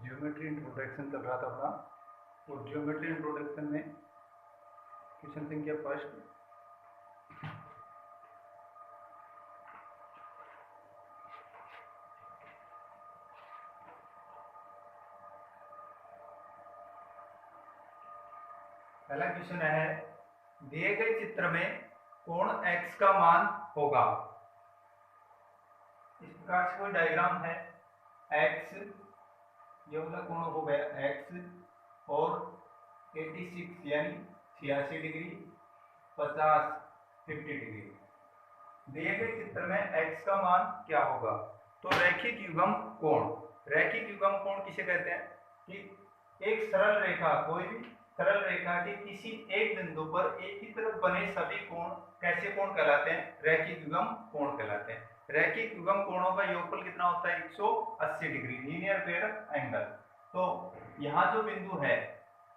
Geometry introduction चल रहा था अपना। और ज्योमेट्री इंट्रोडक्शन में क्वेश्चन संख्या फर्स्ट, पहला क्वेश्चन है, दिए गए चित्र में कोण x का मान होगा। इस प्रकार से कोई डायग्राम है, x ये वाला कोण हो गया x और 86 यानी 86 डिग्री, 50 डिग्री। दिए गए चित्र में x का मान क्या होगा? तो रैखिक युग्म कोण, रैखिक युग्म कोण किसे कहते हैं कि एक सरल रेखा, कोई भी सरल रेखा के किसी एक बिंदु पर एक ही तरफ बने सभी कोण कैसे कोण कहलाते हैं? रैखिक युग्म कोण कहलाते हैं। रैखिक युग्म कोणों का योगफल कितना होता है? 180 डिग्री, लीनियर पेयर एंगल। तो यहाँ जो बिंदु है,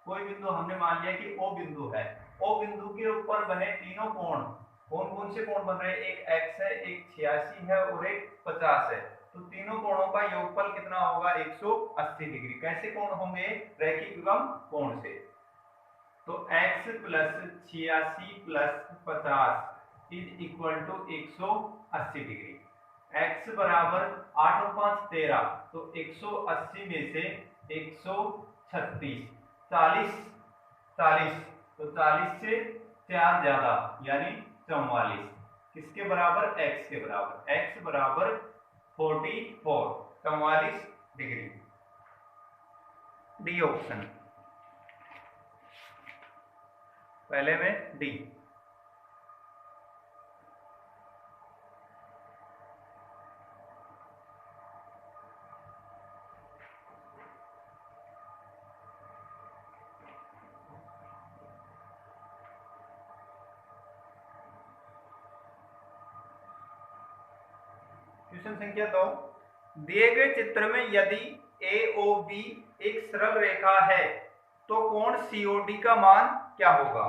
कोई बिंदु हमने मान लिया कि O बिंदु है, O बिंदु के ऊपर बने तीनों कोण कौन कौन से कोण बन रहे हैं? एक x है, एक 86 है और एक 50 है। तो तीनों कोणों का योगफल कितना होगा? 180 डिग्री। कैसे कोण होंगे? रैखिक युग्म कोण से। तो x plus 86 plus 50 is equal to 180 degree. x बराबर 8 और 5 13, तो 180 में से 136, 40, तो 40 से 4 ज्यादा यानी 44, किसके बराबर? x के बराबर। x बराबर 44 डिग्री। डी ऑप्शन, पहले में डी। क्वेश्चन संख्या 2, दिए गए चित्र में यदि AOB एक सरल रेखा है तो कोण COD का मान क्या होगा?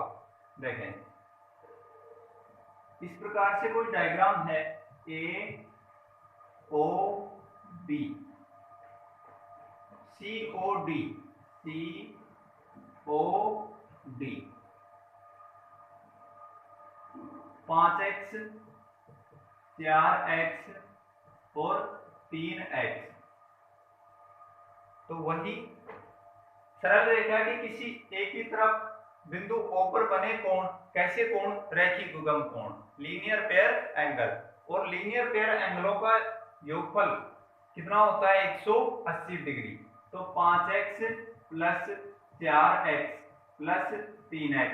देखें, इस प्रकार से कोई डायग्राम है, AOB, COD, COD, 5x, 4x और 3x। तो वही सरल रेखा के किसी एक ही तरफ बिंदु O पर बने कोण कैसे कोण? रैखिक युग्म कोण, लीनियर पेयर एंगल। और लीनियर पेयर एंगलों का योगफल कितना होता है? 180 डिग्री। तो 5x plus 4x plus 3x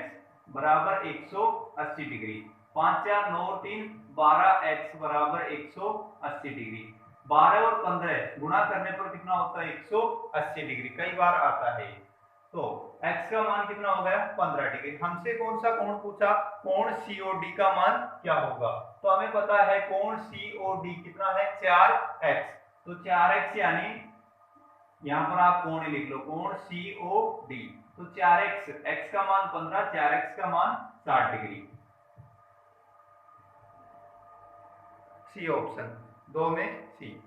बराबर 180 डिग्री। 5 4 9 3 12x बराबर 180 डिग्री। 12 और 15 गुणा करने पर कितना होता है? 180 डिग्री। कई बार आता है। तो x का मान कितना हो गया? 15 डिग्री। हमसे कौन सा कोण पूछा? कोण COD का मान क्या होगा? तो हमें पता है कोण COD कितना है? 4x। तो 4x यानी यहां पर आप कोण लिख लो, कोण COD। तो 4x, x का मान 15, 4x का मान 60 डिग्री। सी ऑप्शन, 2 में सी।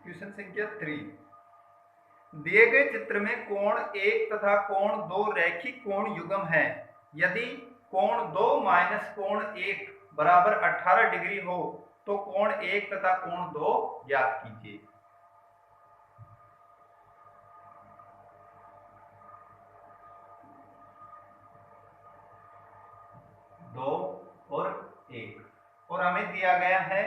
क्वेश्चन संख्या 3, दिए गए चित्र में कोण 1 तथा कोण 2 रैखिक कोण युग्म है। यदि कोण 2 माइनस कोण 1 बराबर 18 डिग्री हो तो कोण 1 तथा कोण 2 ज्ञात कीजिए। दो और 1, और हमें दिया गया है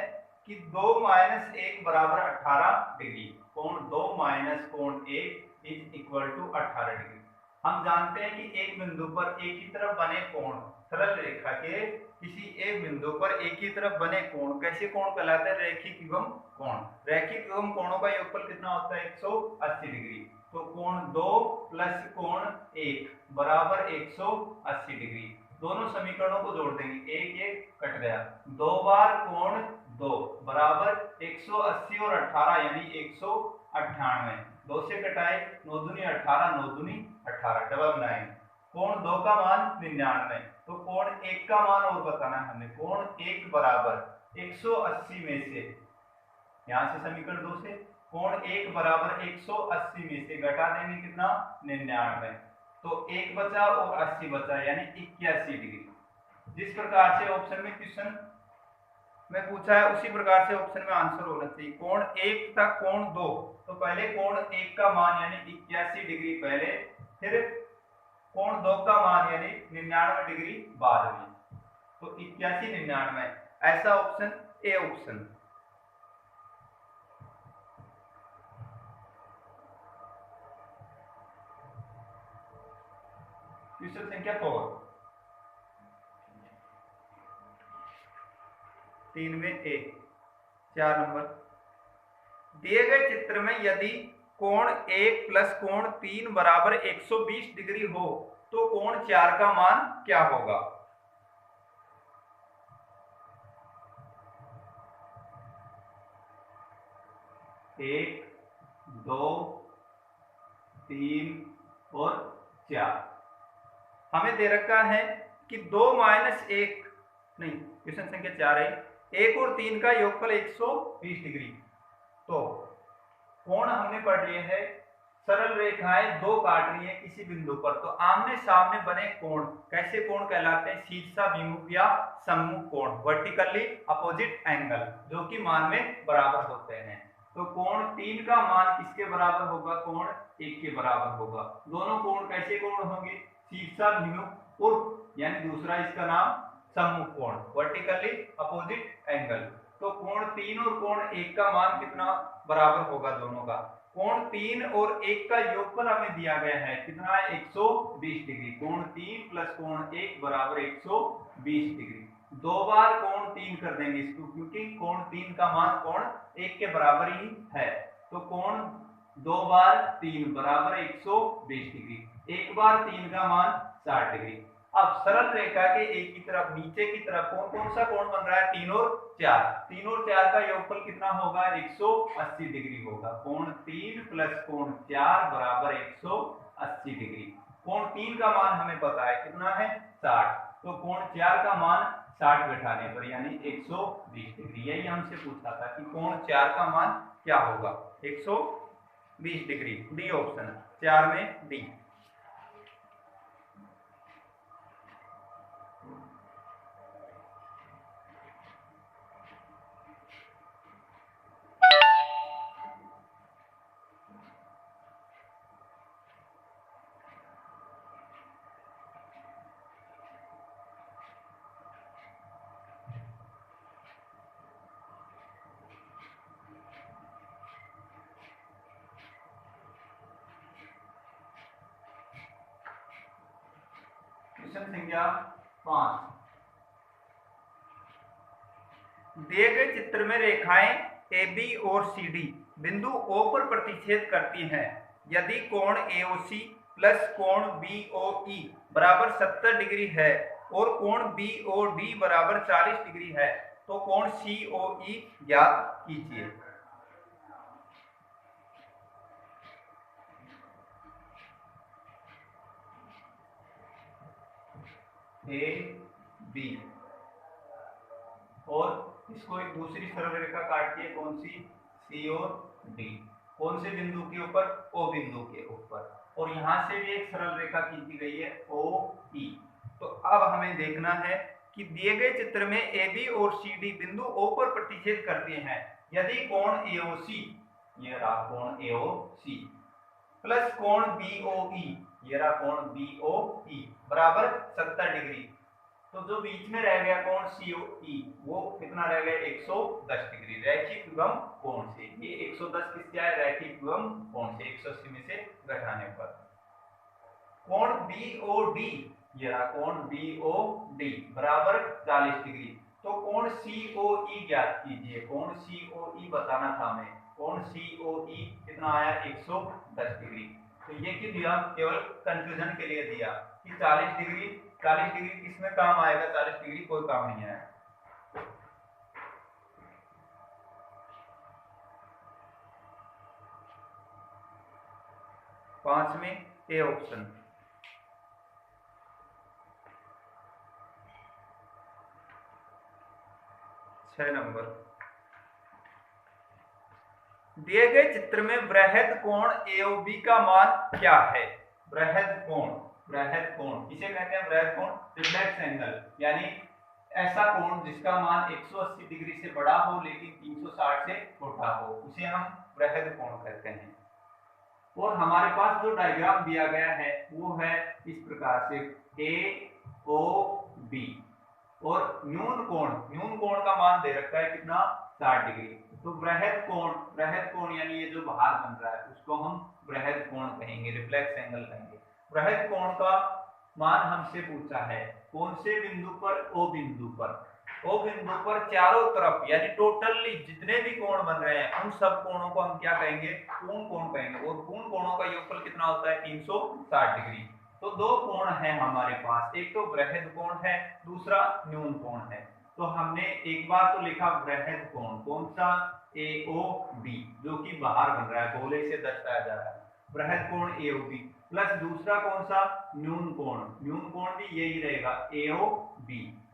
कि 2 माइनस 1 बराबर 18 डिग्री। कोण 2 माइनस कोण 1 इज इक्वल टू 18 डिग्री। हम जानते हैं कि एक बिंदु पर एक ही तरफ बने कोण सरल रेखा के किसी एक बिंदु पर एक ही तरफ बने कोण, कैसे कोण कहलाते हैं? रैखिक युग्म कोण। रैखिक युग्म कोणों का योगफल कितना होता है? 180 डिग्री। तो कोण 2 प्लस कोण 1 बराबर 180 डिग्री। दोनों समीकरणों को जोड़ देंगे, एक एक कट गया, 2 बार कोण 2 बराबर 180 और 18 यानी 198। 2 से कटाए 9 दूनी 18, 9 दूनी 18, डबल 9। कोण 2 का मान 99। तो कोण 1 का मान और बताना है हमें। कोण 1 बराबर 180 में से, यहां से समीकरण 2 से कोण 1 बराबर 180 में से घटा देंगे कितना? 99। तो 1 बचा और 80 बचा यानी 81 डिग्री। जिस प्रकार से ऑप्शन में क्वेश्चन में पूछा है उसी प्रकार से ऑप्शन में आंसर होना चाहिए। कोण 1 था कोण 2, तो पहले कोण 1 का मान यानी 81 डिग्री पहले, फिर कोण 2 का मान यानी 99 डिग्री बाद में। तो 81 99, ऐसा ऑप्शन ए ऑप्शन। क्वेश्चन संख्या 3 में ए 4 नंबर। दिए गए चित्र में यदि कोण 1 प्लस कोण 3 बराबर 120 डिग्री हो तो कोण 4 का मान क्या होगा? एक, 2, 3 और 4। हमें दे रखा है कि 2 माइनस 1, नहीं क्वेश्चन संख्या 4 है, 1 और 3 का योगफल 120 डिग्री। तो कोण हमने पढ़ लिए है, सरल रेखाएं दो काट रही है किसी बिंदु पर, तो आमने सामने बने कोण कैसे कोण कहलाते हैं? शीर्षाभिमुख या सम्मुख कोण, वर्टिकली अपोजिट एंगल, जो कि मान में बराबर होते हैं। तो कोण 3 का मान किसके बराबर होगा? कोण 1 के बराबर होगा। दोनों कोण कैसे कोण होंगे? शीर्षाभिमुख और यानी दूसरा इसका नाम सम्मुख कोण, वर्टिकली अपोजिट एंगल। तो कोण 3 और कोण 1 का मान कितना बराबर होगा दोनों का? कोण 3 और 1 का योगफल हमें दिया गया है, कितना है? 120 डिग्री। कोण 3 प्लस कोण 1 बराबर 120 डिग्री। 2 बार कोण 3 कर देंगे इसको, क्योंकि कोण 3 का मान कोण 1 के बराबर ही है। तो कोण 2 बार 3 बराबर 120 डिग्री। 1 बार 3 का मान 60 डिग्री। अब सरल रेखा के एक की तरफ नीचे की तरफ कौन कौन सा कोण बन रहा है? 3 और 4। 3 और 4 का योगफल कितना होगा? 180 डिग्री होगा। कोण 3 प्लस कोण 4 बराबर 180 डिग्री। कोण 3 का मान हमें पता है कितना है? 60। तो कोण 4 का मान 60 घटाने पर यानी 120 डिग्री। यही हमसे पूछा था कि कोण 4 का मान क्या होगा? 120 डिग्री। डी ऑप्शन, 4 में डी। क्वेश्चन संख्या 5। दिए गए चित्र में रेखाएं AB और CD बिंदु O पर प्रतिच्छेद करती हैं। यदि कोण AOC प्लस कोण BOE बराबर 70 डिग्री है और कोण BOD बराबर 40 डिग्री है तो कोण COE ज्ञात कीजिए। AB और इसको एक दूसरी सरल रेखा काटती है, कौन सी? C और D। कौन से बिंदु के ऊपर? O बिंदु के ऊपर। और यहां से भी एक सरल रेखा खींची गई है OE। तो अब हमें देखना है कि दिए गए चित्र में AB और CD बिंदु O पर प्रतिच्छेद करते हैं। यदि कोण AOC, ये रहा कोण AOC, प्लस कोण BOE, ये रहा कोण BOE बराबर 70 डिग्री, तो जो बीच में रह गया कोण COE वो कितना रह गया? 110 डिग्री। रैखिक युग्म कोण से ये 110 किससे आया? रैखिक युग्म कोण से 180 में से घटाने पर। कोण BOD ये रहा कोण BOD बराबर 40 डिग्री। तो कोण COE ज्ञात कीजिए। कोण COE बताना था हमें। कोण COE कितना आया 110 डिग्री। तो ये क्यों दिया, केवल कंफ्यूजन के लिए दिया कि 40 डिग्री किसमें काम आएगा, 40 डिग्री कोई काम नहीं आएगा। 5 में ए ऑप्शन। 6 नंबर, दिए गए चित्र में वृहद कोण AOB का मान क्या है। वृहद कोण किसे कहते हैं, वृहद कोण रिफ्लेक्स एंगल, यानी ऐसा कोण जिसका मान 180 डिग्री से बड़ा हो लेकिन 360 से छोटा हो, उसे हम वृहद कोण कहते हैं। और हमारे पास जो डायग्राम दिया गया है वो है इस प्रकार से AOB, और न्यून कोण का मान दे रखा है कितना, 60 डिग्री। तो वृहद कोण यानी ये जो बाहर बन रहा है उसको हम वृहद कोण कहेंगे, रिफ्लेक्स एंगल कहेंगे। वृहद कोण का मान हमसे पूछा है कौन से बिंदु पर, O बिंदु पर चारों तरफ यानी टोटली जितने भी कोण बन रहे हैं उन सब कोणों को हम क्या कहेंगे, पूर्ण कोण कहेंगे। और पूर्ण कोणों का योगफल कितना होता है, 360 डिग्री। तो दो कोण है हमारे पास, एक तो वृहद कोण है, दूसरा न्यून कोण है। तो हमने एक बार तो लिखा वृहद कोण, कौन सा, AOB, जो कि बाहर बन रहा है, गोले से दर्शाया जा रहा है, वृहद कोण AOB, प्लस दूसरा कौन सा, न्यून कोण भी यही रहेगा AOB,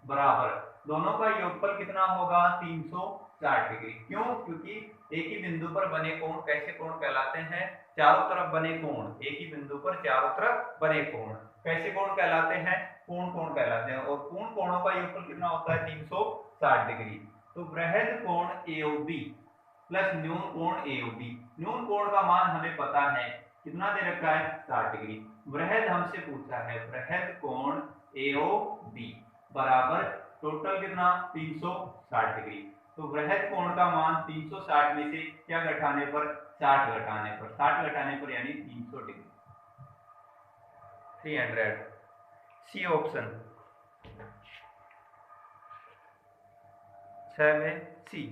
बराबर दोनों का योगफल कितना होगा, 360 डिग्री। क्यों, क्योंकि एक ही बिंदु पर बने कोण कैसे कोण कहलाते हैं, चारों तरफ बने कोण, एक ही बिंदु पर चारों तरफ बने कोण कैसे कोण कहलाते हैं, पूर्ण कोण कहलाते हैं। और पूर्ण कोणों का योगफल कितना होता है, 360 डिग्री। तो वृहद कोण AOB प्लस न्यून कोण AOB, न्यून कोण का मान हमें पता है कितना दे रखा है, 60 डिग्री। वृहद हमसे पूछा है, वृहद कोण AOB बराबर टोटल कितना, 360 डिग्री। तो वृहद कोण का मान 360 में से क्या घटाने पर, 60 घटाने पर यानी 300 डिग्री, 300। सी ऑप्शन 6 में सी।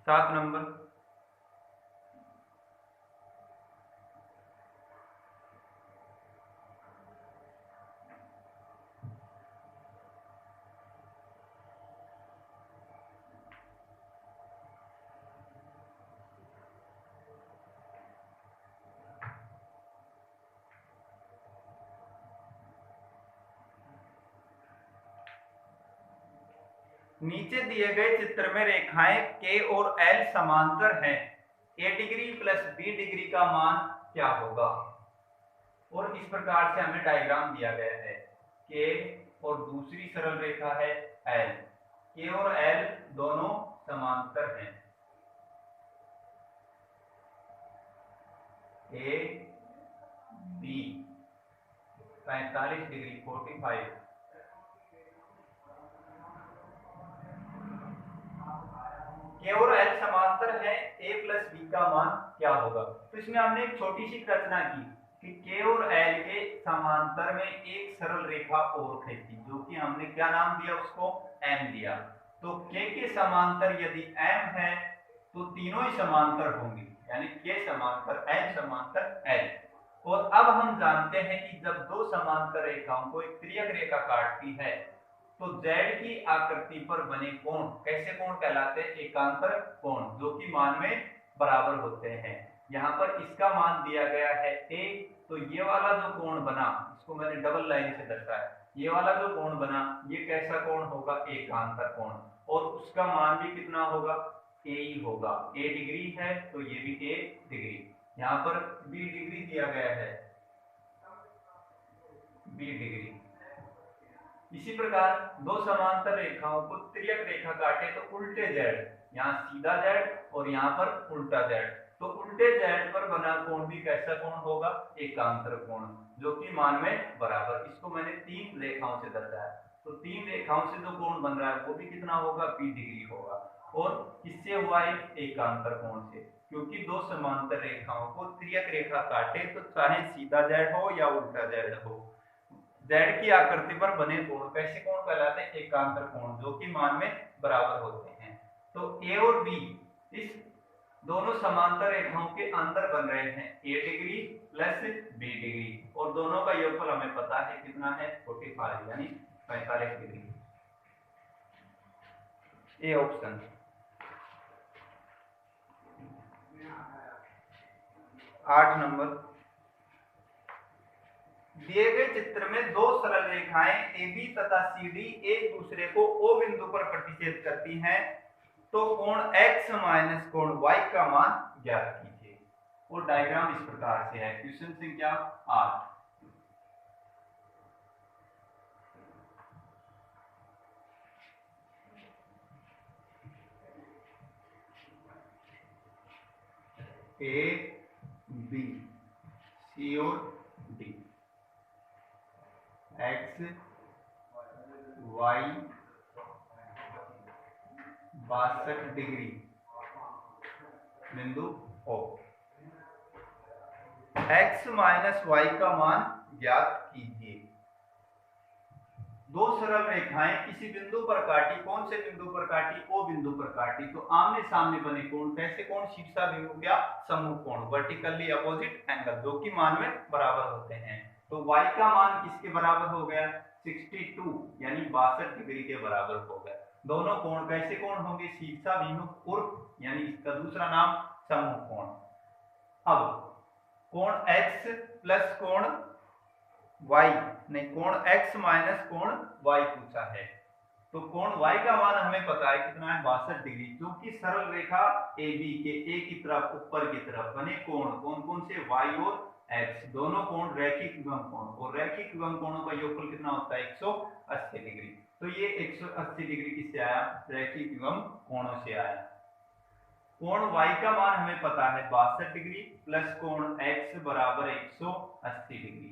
7 नंबर, नीचे दिए गए चित्र में रेखाएं K और L समांतर हैं, A degree plus B degree का मान क्या होगा। और इस प्रकार से हमें डायग्राम दिया गया है, K और दूसरी सरल रेखा है L, K और L दोनों समांतर हैं, A B 45 डिग्री 45। K और L समांतर है, A प्लस B का मान क्या होगा। तो इसमें हमने एक छोटी सी रचना की कि K और L के समांतर में एक सरल रेखा और खींची, जो कि हमने क्या नाम दिया उसको, M दिया। तो K के समांतर यदि M है तो तीनों ही समांतर होंगे, यानी K समांतर M समांतर L। और अब हम जानते हैं कि जब दो समांतर रेखाओं को एक तिर्यक रेखा काटती है तो Z की आकृति पर बने कोण कैसे कोण कहलाते हैं, एकांतर कोण, जो कि मान में बराबर होते हैं। यहाँ पर इसका मान दिया गया है A, तो ये वाला जो कोण बना, इसको मैंने डबल लाइन से दर्शाया, ये वाला जो कोण बना ये कैसा कोण होगा, एकांतर कोण, और उसका मान भी कितना होगा, A ही होगा। A डिग्री है तो ये भी A डिग्री। यहाँ पर B डिग्री दिया गया है, B डिग्री। इसी प्रकार दो समांतर रेखाओं को तिर्यक रेखा काटे तो उल्टे Z, यहाँ सीधा Z और यहाँ पर उल्टा Z, तो उल्टे Z पर बना कोण भी कैसा कोण होगा, एकांतर कोण, जो कि मान में बराबर। इसको मैंने 3 रेखाओं से दर्शाया, तो 3 रेखाओं से जो कोण बन रहा है वो भी कितना होगा, B डिग्री होगा। और किससे हुआ है, एकांतर कोण से, क्योंकि दो समांतर रेखाओं को तिर्यक रेखा काटे तो चाहे सीधा Z हो या उल्टा Z हो, जेड की आकृति पर बने कोण कैसे कोण कहलाते हैं? एकांतर कोण, जो कि मान में बराबर होते हैं। तो ए और बी इस दोनों समांतर रेखाओं के अंदर बन रहे हैं ए डिग्री प्लस बी डिग्री, और दोनों का योगफल हमें पता है कितना है 45 यानी 45 डिग्री। A option. 8 नंबर, दिए गए चित्र में दो सरल रेखाएं AB तथा CD एक दूसरे को O बिंदु पर प्रतिच्छेद करती हैं, तो कोण X माइनस कोण Y का मान ज्ञात कीजिए। और डायग्राम इस प्रकार से है। क्वेश्चन संख्या 8। A B C और D, X Y 62 डिग्री बिंदु O। X माइनस Y का मान ज्ञात कीजिए। दो सरल रेखाएं किसी बिंदु पर काटी, कौन से बिंदु पर काटी? O बिंदु पर काटी, तो आमने सामने बने कोण कैसे कोण? शीर्षाभिमुख या सम्मुख कोण, वर्टिकली अपोजिट एंगल, जो कि मान में बराबर होते हैं। तो y का मान किसके बराबर हो गया? 62 यानी 62 डिग्री के बराबर हो गया। दोनों कोण कैसे कोण होंगे? शीर्षाभिमुख उर्फ यानी इसका दूसरा नाम सम्मुख कोण। अब कोण x प्लस कोण y नहीं, कोण x माइनस कोण y पूछा है, तो कोण y का मान हमें पता है कितना है 62 डिग्री, क्योंकि सरल रेखा AB के A की तरफ ऊपर की तरफ बने कोण कौन कौन से? y और x, दोनों कोण रैखिक विभव कोण, और रैखिक विभव कोणों का योगफल कितना होता है? 180 डिग्री। तो ये 180 डिग्री किससे आया? रैखिक विभव कोणों से आया। कोण y का मान हमें पता है 62 डिग्री प्लस कोण x बराबर 180 डिग्री।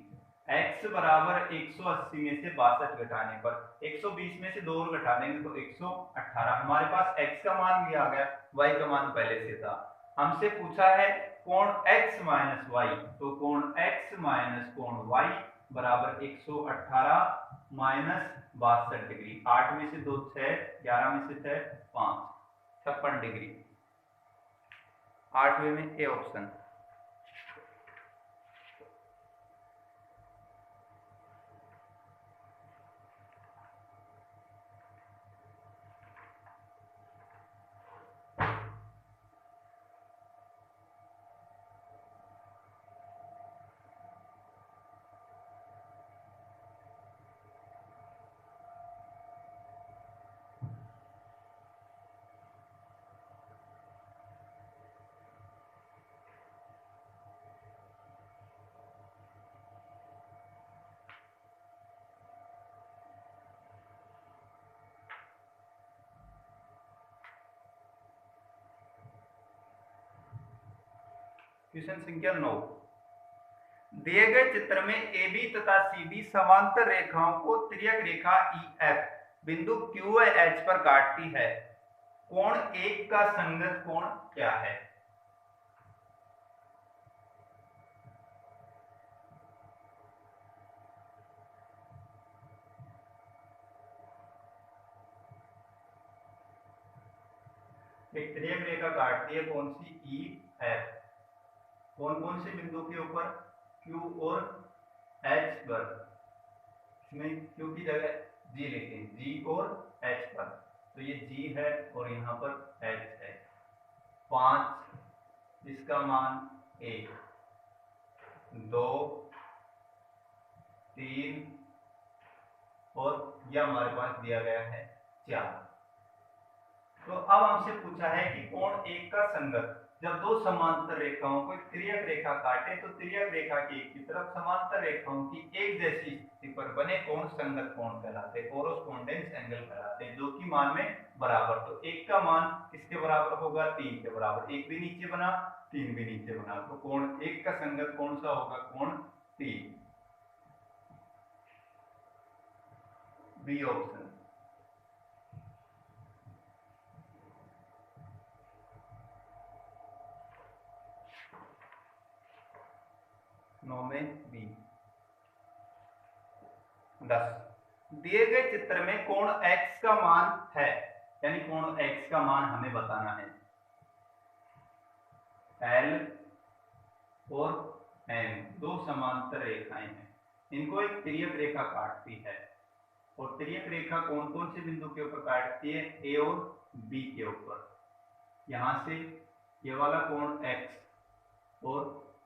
x बराबर 180 में से 62 घटाने पर 120 में से 2 और घटा देंगे तो 118। हमारे पास x का मान भी आ गया, y का मान पहले से था। हमसे पूछा है कोण x माइनस y, तो कोण x माइनस कोण y बराबर 118 माइनस 62 डिग्री। 8 में से 2 6, 11 में से 6 5, 56 डिग्री। 8वें में ए ऑप्शन। क्वेश्चन संख्या 9, दिए गए चित्र में AB तथा CD समांतर रेखाओं को तिर्यक रेखा EF बिंदु QH पर काटती है, कोण 1 का संगत कोण क्या है? एक तिर्यक रेखा काटती है कौन सी? EF। कौन कौन से बिंदु के ऊपर? Q और H पर। इसमें Q की जगह G लिखें, G और H पर, तो ये G है और यहाँ पर H है। 5, इसका मान 1, 2, 3 और यह हमारे पास दिया गया है 4। तो अब हमसे पूछा है कि कोण 1 का संगत, जब दो समांतर रेखाओं को तिर्यक रेखा काटे तो तिर्यक रेखा की एक की तरफ समांतर रेखाओं की एक जैसी स्थिति पर बने कोण संगत कोण कहलाते, कोरोस्पोंडेंस एंगल कहलाते हैं, जो कि मान में बराबर। तो 1 का मान किसके बराबर होगा? 3 के बराबर। 1 भी नीचे बना, 3 भी नीचे बना, तो कोण 1 का संगत कौन सा होगा? कोण 3, बी ऑप्शन। नौ में बी। 10। दिए गए चित्र में कोण x का मान है, यानी कोण x का मान हमें बताना है। L और M दो समांतर रेखाएं हैं, इनको एक तिर्यक रेखा काटती है, और तिर्यक रेखा कौन कौन से बिंदु के ऊपर काटती है? A और B के ऊपर। यहां से ये वाला कोण x और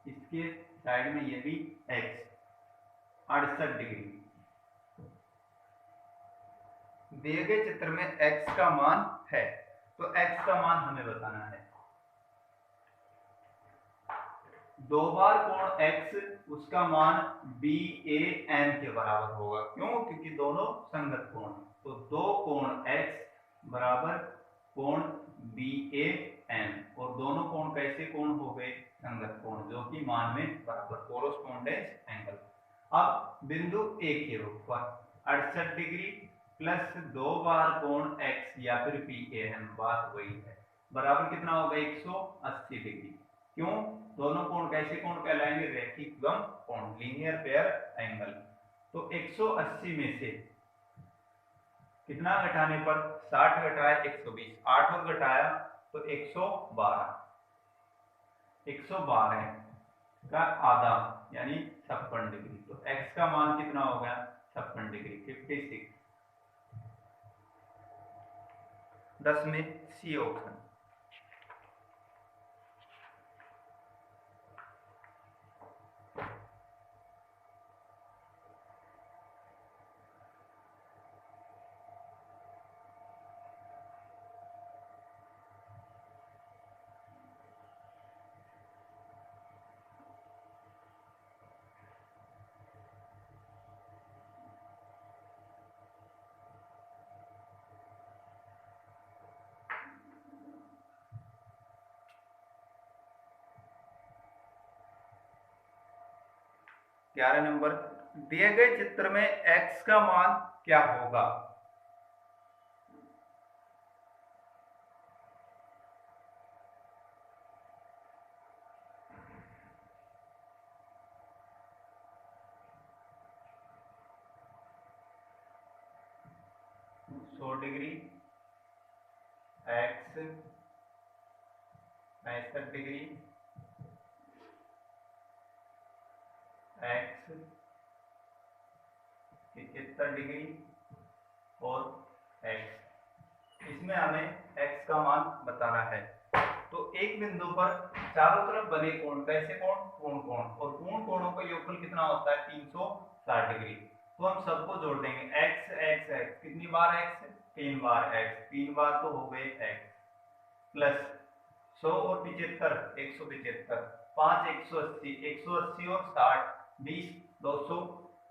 इसके साइड में ये भी x, 68 डिग्री। दिए गए चित्र में x का मान है, तो x का मान हमें बताना है। दो बार कोण x, उसका मान BAN के बराबर होगा। क्यों? क्योंकि दोनों संगत कोण, तो दो कोण x बराबर कोण BAN, और दोनों कोण कैसे कोण हो गए? संगत कोण, जो कि मान में बराबर, कोरोस्पोंडेंस एंगल। अब बिंदु A के ऊपर 68 डिग्री प्लस दो बार कोण x या फिर BAN, बात वही है, बराबर कितना होगा? 180 डिग्री। क्यों? दोनों कोण कैसे कोण कहलाएंगे? रैखिक गम कोण, लीनियर पेयर एंगल। तो 180 में से कितना घटाने पर? 60 घटाया 120, 8 और घटाया तो 112, 112 का आधा यानी 56 डिग्री। तो x का मान कितना हो गया? 56 डिग्री, 56। 10 में सी ऑप्शन। ग्यारह नंबर, दिए गए चित्र में x का मान क्या होगा? सौ degree, x 65 degree, x 75 degree और x। इसमें हमें x का मान बताना है। तो एक बिंदु पर चारों तरफ बने कोण कैसे कोण? पूर्ण कोण, और पूर्ण कोणों का योगफल कितना होता है? 360 डिग्री। तो हम सबको जोड़ देंगे, x x x, कितनी बार x? 3 बार x, 3 बार तो हो गए x, प्लस 100 और 75, 175, 5 180, 180 और 60, 20, 200,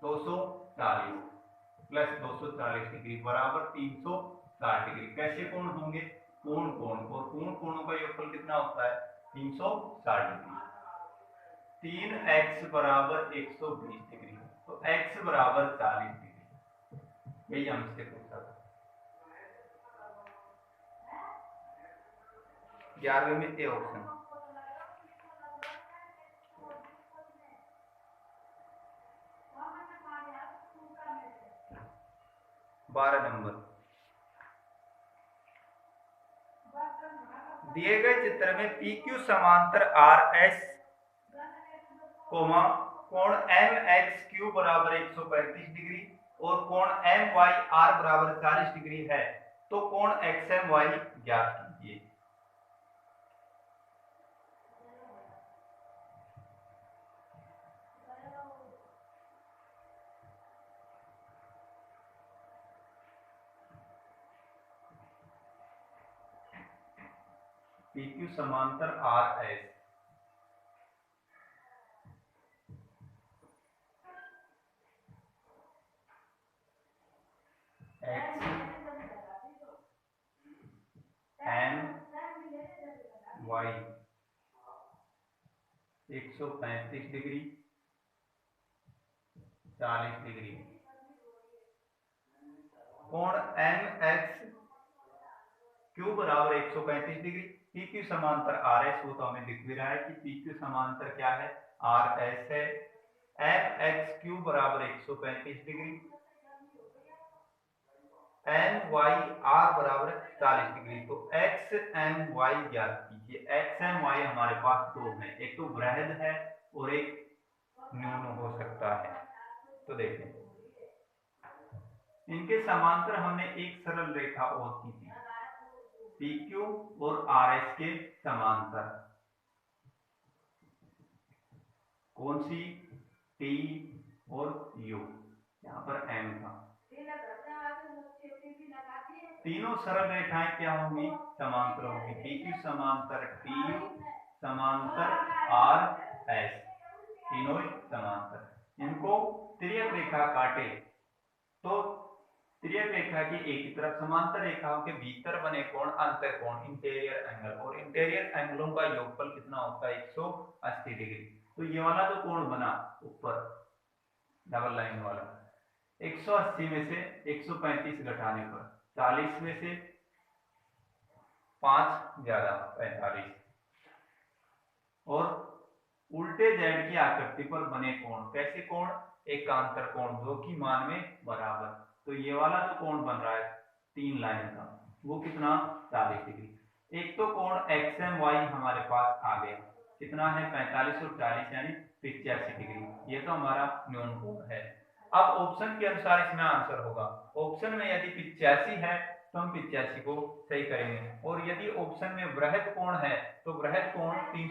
240 प्लस 240 डिग्री बराबर 360 डिग्री। कैसे कोण होंगे? पूर्ण कोण, और पूर्ण कोणों का योगफल कितना होता है? 360 डिग्री। 3x बराबर 120 डिग्री, तो x बराबर 40 डिग्री। यही हमसे पूछा था। 11वें में ए ऑप्शन। 12 नंबर, दिए गए चित्र में PQ समांतर RS, कोण MXQ बराबर 135 डिग्री और कोण MYR बराबर 40 डिग्री है, तो कोण XMY ज्ञात कीजिए। PQ समांतर RS, X M Y 135 degree, 40 degree. कोण MXQ बराबर 135 डिग्री। PQ समांतर RS, वो तो हमें दिख भी रहा है कि PQ समांतर क्या है? RS है। MXQ बराबर 135 डिग्री एम वाई आर बराबर 40 डिग्री। तो एक्स एम वाई ज्ञात कीजिए। एक्स एम वाई हमारे पास दो है, एक तो बृहद है और एक न्यून हो सकता है। तो देखें, इनके समांतर हमने एक सरल रेखा और की थी, पी क्यू और आर एस के समांतर। कौन सी? टी और यू, यहाँ पर एम था। तीनों सरल रेखाएं क्या होंगी? समांतर होंगी। पी क्यू समांतर टी यू समांतर आर एस, तीनों समांतर। इनको तिर्यक रेखा काटे तो तिर्यक रेखा की एक ही तरफ समांतर रेखाओं के भीतर बने कोण अंतर कोण, इंटीरियर एंगल, और इंटीरियर एंगलों का योगफल कितना होता है? 180 डिग्री। तो ये वाला जो कोण बना ऊपर डबल लाइन वाला, 180 में से 135 घटाने पर 40 में से 5 ज्यादा 45, और उल्टे जेड की आकृति पर बने कोण, कैसे कोण? एकांतर कोण, जो कि मान में बराबर। तो ये वाला जो कोण बन रहा है 3 लाइन का, वो कितना? 40 डिग्री। एक तो कोण एक्स एम वाई हमारे पास आ गया, कितना है? 45 और 40 यानी 85 डिग्री। ये तो हमारा न्यून कोण है। अब ऑप्शन के अनुसार इसमें आंसर होगा। ऑप्शन में यदि 85 है तो हम 85 को सही करेंगे, और यदि ऑप्शन में बृहद कोण है तो बृहद कोण 3